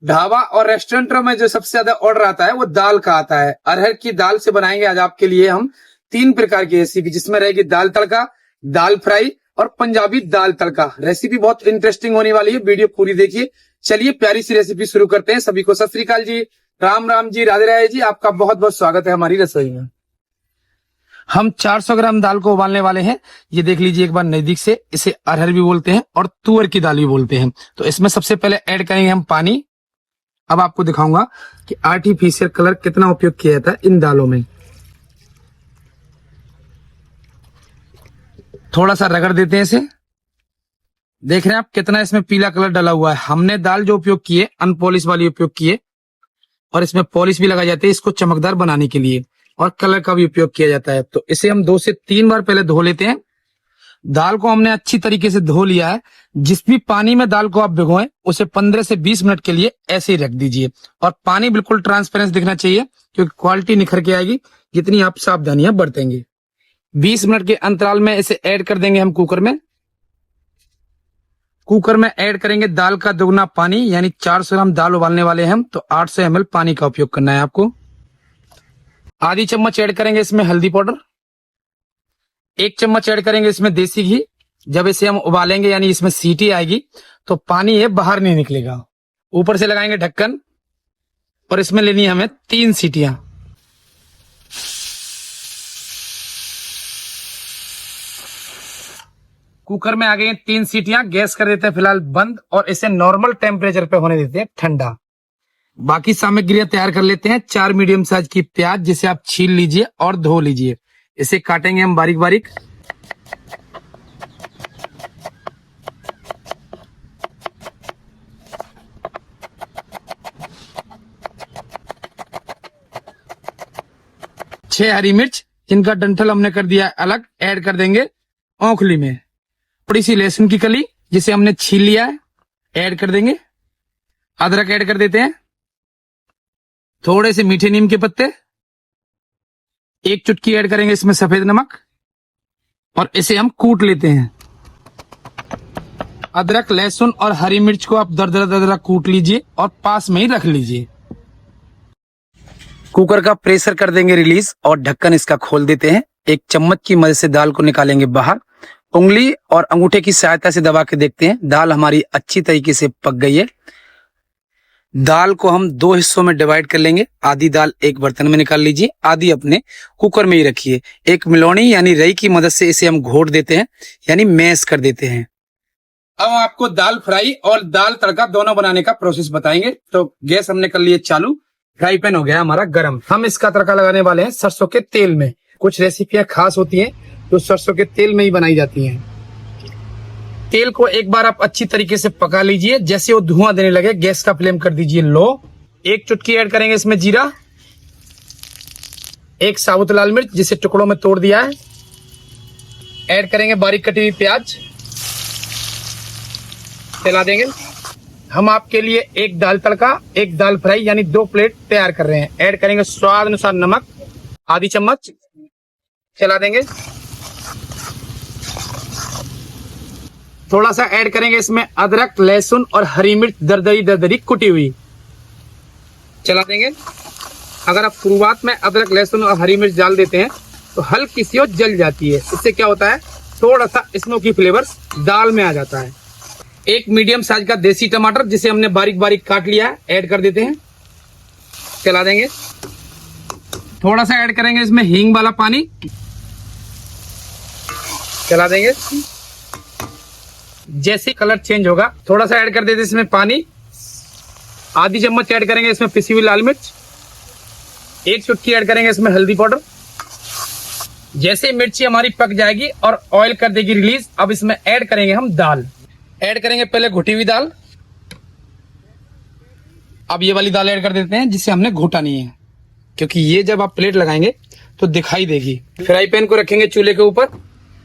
ढाबा और रेस्टोरेंटों में जो सबसे ज्यादा ऑर्डर आता है वो दाल का आता है। अरहर की दाल से बनाएंगे आज आपके लिए हम 3 प्रकार की रेसिपी, जिसमें रहेगी दाल तड़का, दाल फ्राई और पंजाबी दाल तड़का। रेसिपी बहुत इंटरेस्टिंग होने वाली है, वीडियो पूरी देखिए। चलिए प्यारी सी रेसिपी शुरू करते हैं। सभी को सत श्री अकाल जी, राम राम जी, राधे राधे जी। आपका बहुत बहुत स्वागत है हमारी रसोई में। हम 400 ग्राम दाल को उबालने वाले हैं। ये देख लीजिए एक बार नजदीक से। इसे अरहर भी बोलते हैं और तुअर की दाल भी बोलते हैं। तो इसमें सबसे पहले ऐड करेंगे हम पानी। अब आपको दिखाऊंगा कि आर्टिफिशियल कलर कितना उपयोग किया जाता है इन दालों में। थोड़ा सा रगड़ देते हैं इसे। देख रहे हैं आप कितना इसमें पीला कलर डला हुआ है। हमने दाल जो उपयोग की है अनपॉलिश वाली उपयोग की है, और इसमें पॉलिश भी लगाई जाती है इसको चमकदार बनाने के लिए, और कलर का भी उपयोग किया जाता है। तो इसे हम 2 से 3 बार पहले धो लेते हैं। दाल को हमने अच्छी तरीके से धो लिया है। जिस भी पानी में दाल को आप भिगोएं उसे 15 से 20 मिनट के लिए ऐसे ही रख दीजिए, और पानी बिल्कुल ट्रांसपेरेंट दिखना चाहिए, क्योंकि क्वालिटी निखर के आएगी जितनी आप सावधानियां बरतेंगे। 20 मिनट के अंतराल में इसे ऐड कर देंगे हम कुकर में। कुकर में ऐड करेंगे दाल का दुगना पानी, यानी 400 ग्राम दाल उबालने वाले हैं हम, तो 800 ml पानी का उपयोग करना है आपको। आधी चम्मच ऐड करेंगे इसमें हल्दी पाउडर। 1 चम्मच ऐड करेंगे इसमें देसी घी। जब इसे हम उबालेंगे यानी इसमें सीटी आएगी तो पानी ये बाहर नहीं निकलेगा। ऊपर से लगाएंगे ढक्कन, और इसमें लेनी है हमें 3 सीटियां। कुकर में आ गई 3 सीटियां। गैस कर देते हैं फिलहाल बंद, और इसे नॉर्मल टेम्परेचर पे होने देते हैं ठंडा। बाकी सामग्रियां तैयार कर लेते हैं। 4 मीडियम साइज की प्याज, जिसे आप छील लीजिए और धो लीजिए। इसे काटेंगे हम बारीक बारीक। छह हरी मिर्च, जिनका डंठल हमने कर दिया अलग, ऐड कर देंगे औंखली में। थोड़ी सी लहसुन की कली, जिसे हमने छील लिया है, ऐड कर देंगे। अदरक ऐड कर देते हैं। थोड़े से मीठे नीम के पत्ते, 1 चुटकी ऐड करेंगे इसमें सफेद नमक, और इसे हम कूट लेते हैं। अदरक, लहसुन और हरी मिर्च को आप दरदरा दरदरा कूट लीजिए और पास में ही रख लीजिए। कुकर का प्रेशर कर देंगे रिलीज, और ढक्कन इसका खोल देते हैं। 1 चम्मच की मदद से दाल को निकालेंगे बाहर। उंगली और अंगूठे की सहायता से दबा के देखते हैं दाल हमारी अच्छी तरीके से पक गई है। दाल को हम 2 हिस्सों में डिवाइड कर लेंगे। आधी दाल एक बर्तन में निकाल लीजिए, आधी अपने कुकर में ही रखिए। एक मिलौनी यानी रई की मदद से इसे हम घोट देते हैं, यानी मैश कर देते हैं। अब आपको दाल फ्राई और दाल तड़का दोनों बनाने का प्रोसेस बताएंगे। तो गैस हमने कर लिए चालू, फ्राई पैन हो गया हमारा गरम। हम इसका तड़का लगाने वाले हैं सरसों के तेल में। कुछ रेसिपियां खास होती हैं जो सरसों के तेल में ही बनाई जाती हैं। तेल को एक बार आप अच्छी तरीके से पका लीजिए। जैसे वो धुआं देने लगे गैस का फ्लेम कर दीजिए लो। 1 चुटकी ऐड करेंगे इसमें जीरा। 1 साबुत लाल मिर्च, जिसे टुकड़ों में तोड़ दिया है। ऐड करेंगे बारीक कटी हुई प्याज, चला देंगे। हम आपके लिए 1 दाल तड़का, 1 दाल फ्राई यानी 2 प्लेट तैयार कर रहे हैं। ऐड करेंगे स्वाद अनुसार नमक, आधी चम्मच, चला देंगे। थोड़ा सा ऐड करेंगे इसमें अदरक, लहसुन और हरी मिर्च दरदरी दरदरी कुटी हुई, चला देंगे। अगर आप शुरुआत में अदरक, लहसुन और हरी मिर्च डाल देते हैं तो हल्की सी जल जाती है। इससे क्या होता है, थोड़ा सा स्मोकी फ्लेवर दाल में आ जाता है। 1 मीडियम साइज का देसी टमाटर, जिसे हमने बारीक बारीक काट लिया है, ऐड कर देते हैं, चला देंगे। थोड़ा सा ऐड करेंगे इसमें हींग वाला पानी, चला देंगे। जैसे कलर चेंज होगा थोड़ा सा ऐड कर देते इसमें पानी। आधी चम्मच ऐड करेंगे इसमें पिसी हुई लाल मिर्च। 1 चुटकी ऐड करेंगे इसमें हल्दी पाउडर। जैसे मिर्ची हमारी पक जाएगी और ऑयल कर देगी रिलीज, अब इसमें ऐड करेंगे हम दाल। ऐड करेंगे पहले घुटी हुई दाल। अब ये वाली दाल ऐड कर देते हैं, जिसे हमने घोटा नहीं है, क्योंकि ये जब आप प्लेट लगाएंगे तो दिखाई देगी। फ्राई पैन को रखेंगे चूल्हे के ऊपर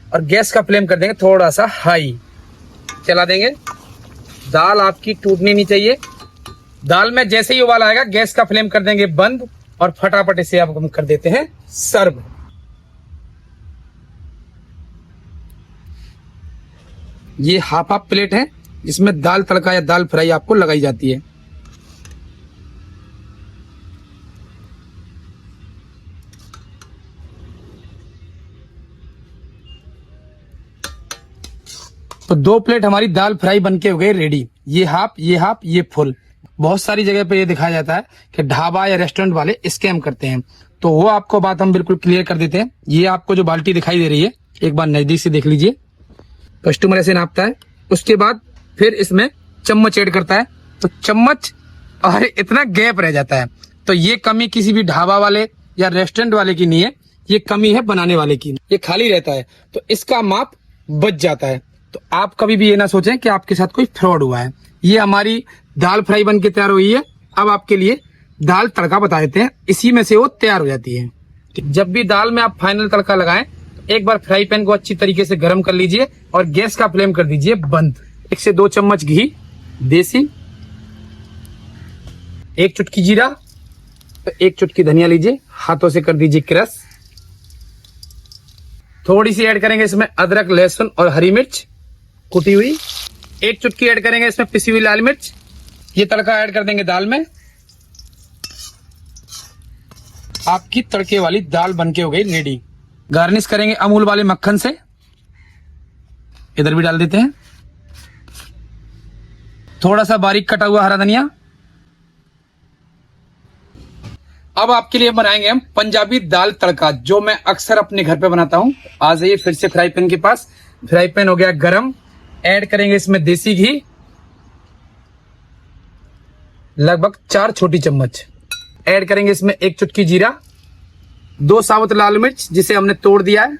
और गैस का फ्लेम कर देंगे थोड़ा सा हाई, चला देंगे। दाल आपकी टूटनी नहीं चाहिए। दाल में जैसे ही उबाल आएगा गैस का फ्लेम कर देंगे बंद, और फटाफट इसे आप हम कर देते हैं सर्व। ये हाफ प्लेट है, जिसमें दाल तड़का या दाल फ्राई आपको लगाई जाती है। तो 2 प्लेट हमारी दाल फ्राई बनके हो गई रेडी। ये हाफ, ये हाफ, ये फुल। बहुत सारी जगह पे ये दिखाया जाता है कि ढाबा या रेस्टोरेंट वाले स्कैम करते हैं, तो वो आपको बात हम बिल्कुल क्लियर कर देते हैं। ये आपको जो बाल्टी दिखाई दे रही है, एक बार नजदीक से देख लीजिए। कस्टमर ऐसे नापता है, उसके बाद फिर इसमें चम्मच ऐड करता है, तो चम्मच और इतना गैप रह जाता है। तो ये कमी किसी भी ढाबा वाले या रेस्टोरेंट वाले की नहीं है, ये कमी है बनाने वाले की। ये खाली रहता है तो इसका माप बच जाता है। तो आप कभी भी ये ना सोचें कि आपके साथ कोई फ्रॉड हुआ है। ये हमारी दाल फ्राई बन के तैयार हुई है। अब आपके लिए दाल तड़का बता देते हैं, इसी में से वो तैयार हो जाती है। जब भी दाल में आप फाइनल तड़का लगाएं तो एक बार फ्राई पैन को अच्छी तरीके से गर्म कर लीजिए और गैस का फ्लेम कर दीजिए बंद। 1 से 2 चम्मच घी देसी, 1 चुटकी जीरा, तो 1 चुटकी धनिया लीजिए, हाथों से कर दीजिए क्रश। थोड़ी सी ऐड करेंगे इसमें अदरक, लहसुन और हरी मिर्च कुटी हुई। 1 चुटकी ऐड करेंगे इसमें पिसी हुई लाल मिर्च। ये तड़का ऐड कर देंगे दाल में। आपकी तड़के वाली दाल बनके हो गई रेडी। गार्निश करेंगे अमूल वाले मक्खन से, इधर भी डाल देते हैं। थोड़ा सा बारीक कटा हुआ हरा धनिया। अब आपके लिए बनाएंगे हम पंजाबी दाल तड़का, जो मैं अक्सर अपने घर पे बनाता हूं। आ जाइए फिर से फ्राई पैन के पास। फ्राई पैन हो गया गरम। ऐड करेंगे इसमें देसी घी, लगभग 4 छोटी चम्मच। ऐड करेंगे इसमें 1 चुटकी जीरा, 2 साबुत लाल मिर्च जिसे हमने तोड़ दिया है,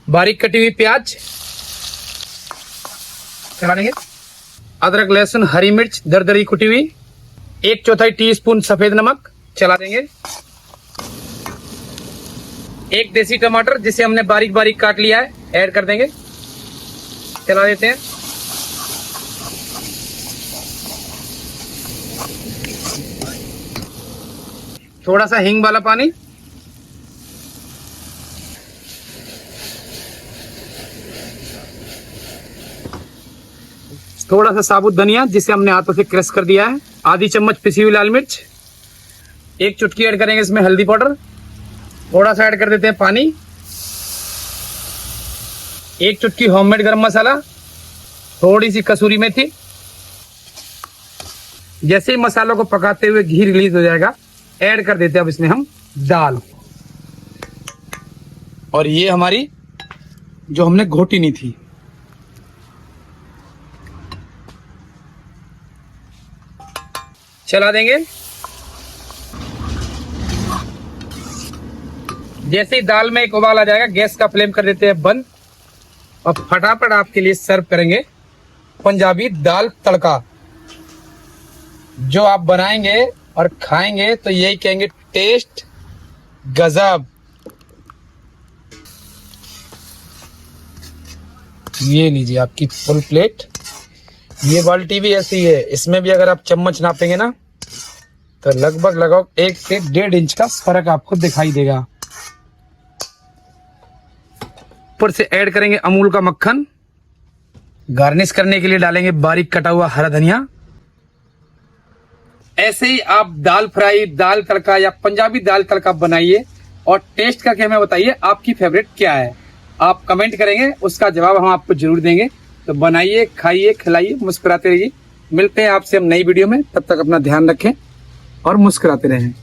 बारीक कटी हुई प्याज चला देंगे, अदरक, लहसुन, हरी मिर्च दरदरी कुटी हुई, 1/4 टीस्पून सफेद नमक चला देंगे, 1 देसी टमाटर जिसे हमने बारीक बारीक काट लिया है ऐड कर देंगे, चला देते हैं। थोड़ा सा हींग वाला पानी, थोड़ा सा साबुत धनिया जिसे हमने हाथों से क्रश कर दिया है, आधी चम्मच पिसी हुई लाल मिर्च, 1 चुटकी ऐड करेंगे इसमें हल्दी पाउडर, थोड़ा सा ऐड कर देते हैं पानी, 1 चुटकी होममेड गरम मसाला, थोड़ी सी कसूरी मेथी। जैसे ही मसालों को पकाते हुए घी रिलीज हो जाएगा, ऐड कर देते हैं अब इसमें हम दाल। और ये हमारी जो हमने घोटी नहीं थी, चला देंगे। जैसे ही दाल में एक उबाल आ जाएगा, गैस का फ्लेम कर देते हैं बंद और फटाफट आपके लिए सर्व करेंगे पंजाबी दाल तड़का, जो आप बनाएंगे और खाएंगे तो यही कहेंगे टेस्ट गजब। ये लीजिए आपकी फुल प्लेट। ये बाल्टी भी ऐसी है, इसमें भी अगर आप चम्मच नापेंगे ना तो लगभग 1 से 1.5 इंच का फर्क आपको दिखाई देगा। ऊपर से ऐड करेंगे अमूल का मक्खन। गार्निश करने के लिए डालेंगे बारीक कटा हुआ हरा धनिया। ऐसे ही आप दाल फ्राई, दाल तड़का या पंजाबी दाल तड़का बनाइए और टेस्ट करके हमें बताइए आपकी फेवरेट क्या है। आप कमेंट करेंगे, उसका जवाब हम आपको जरूर देंगे। तो बनाइए, खाइए, खिलाइए, मुस्कुराते रहिए। मिलते हैं आपसे हम नई वीडियो में, तब तक अपना ध्यान रखें और मुस्कुराते रहें।